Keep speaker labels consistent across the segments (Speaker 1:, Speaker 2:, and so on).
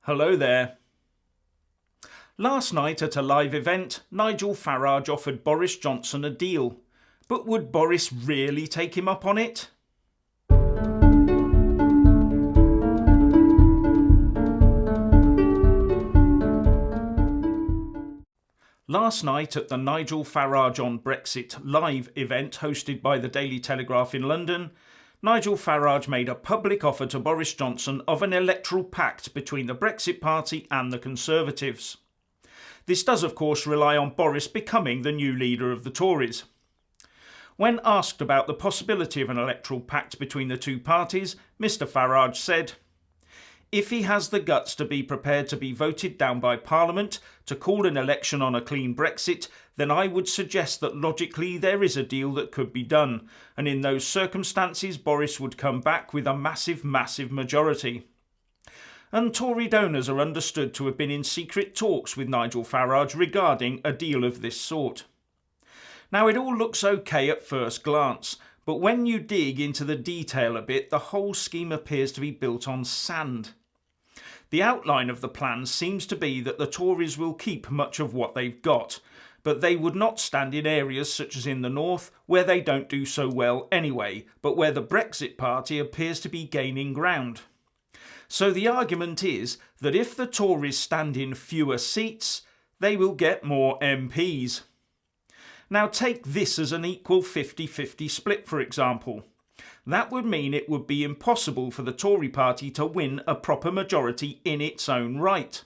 Speaker 1: Hello there. Last night at a live event, Nigel Farage offered Boris Johnson a deal. But would Boris really take him up on it? Last night at the Nigel Farage on Brexit live event hosted by the Daily Telegraph in London, Nigel Farage made a public offer to Boris Johnson of an electoral pact between the Brexit Party and the Conservatives. This does, of course, rely on Boris becoming the new leader of the Tories. When asked about the possibility of an electoral pact between the two parties, Mr Farage said, "If he has the guts to be prepared to be voted down by Parliament to call an election on a clean Brexit, then I would suggest that logically there is a deal that could be done, and in those circumstances Boris would come back with a massive majority." And Tory donors are understood to have been in secret talks with Nigel Farage regarding a deal of this sort. Now, it all looks okay at first glance, but when you dig into the detail a bit, the whole scheme appears to be built on sand. The outline of the plan seems to be that the Tories will keep much of what they've got, but they would not stand in areas such as in the north, where they don't do so well anyway, but where the Brexit Party appears to be gaining ground. So the argument is that if the Tories stand in fewer seats, they will get more MPs. Now take this as an equal 50-50 split, for example. That would mean it would be impossible for the Tory party to win a proper majority in its own right.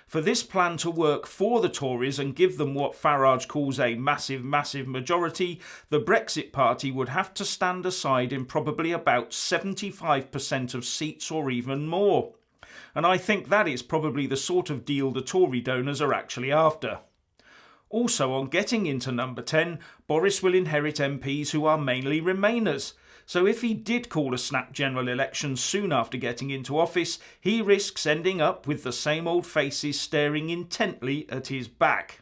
Speaker 1: For this plan to work for the Tories and give them what Farage calls a massive majority, the Brexit Party would have to stand aside in probably about 75% of seats or even more. And I think that is probably the sort of deal the Tory donors are actually after. Also, on getting into number 10, Boris will inherit MPs who are mainly Remainers. So if he did call a snap general election soon after getting into office, he risks ending up with the same old faces staring intently at his back.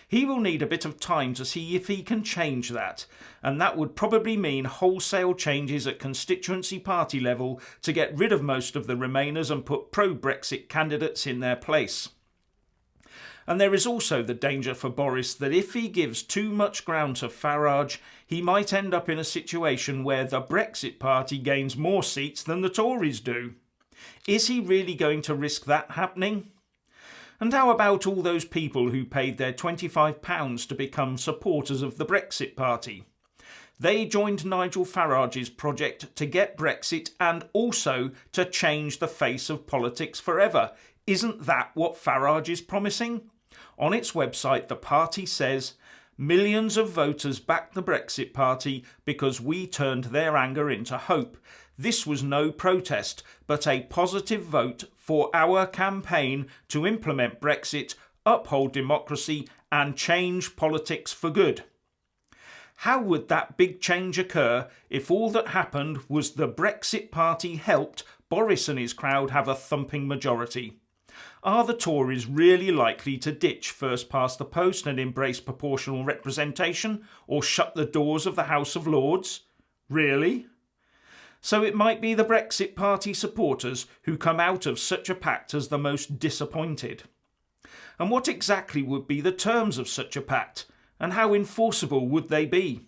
Speaker 1: He will need a bit of time to see if he can change that, and that would probably mean wholesale changes at constituency party level to get rid of most of the Remainers and put pro-Brexit candidates in their place. And there is also the danger for Boris that if he gives too much ground to Farage, he might end up in a situation where the Brexit Party gains more seats than the Tories do. Is he really going to risk that happening? And how about all those people who paid their £25 to become supporters of the Brexit Party? They joined Nigel Farage's project to get Brexit and also to change the face of politics forever. Isn't that what Farage is promising? On its website, the party says, "Millions of voters backed the Brexit Party because we turned their anger into hope. This was no protest, but a positive vote for our campaign to implement Brexit, uphold democracy, and change politics for good." How would that big change occur if all that happened was the Brexit Party helped Boris and his crowd have a thumping majority? Are the Tories really likely to ditch first past the post and embrace proportional representation, or shut the doors of the House of Lords? Really? So it might be the Brexit Party supporters who come out of such a pact as the most disappointed. And what exactly would be the terms of such a pact, and how enforceable would they be?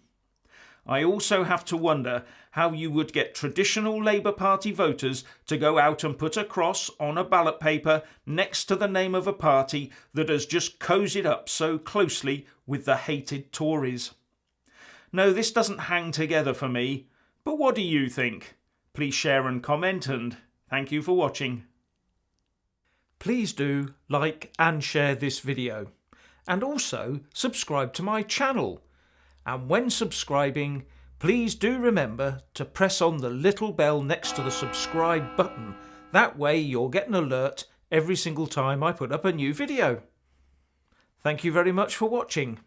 Speaker 1: I also have to wonder how you would get traditional Labour Party voters to go out and put a cross on a ballot paper next to the name of a party that has just cozied up so closely with the hated Tories. No, this doesn't hang together for me, but what do you think? Please share and comment, and thank you for watching. Please do like and share this video, and also subscribe to my channel. And when subscribing, please do remember to press on the little bell next to the subscribe button. That way you'll get an alert every single time I put up a new video. Thank you very much for watching.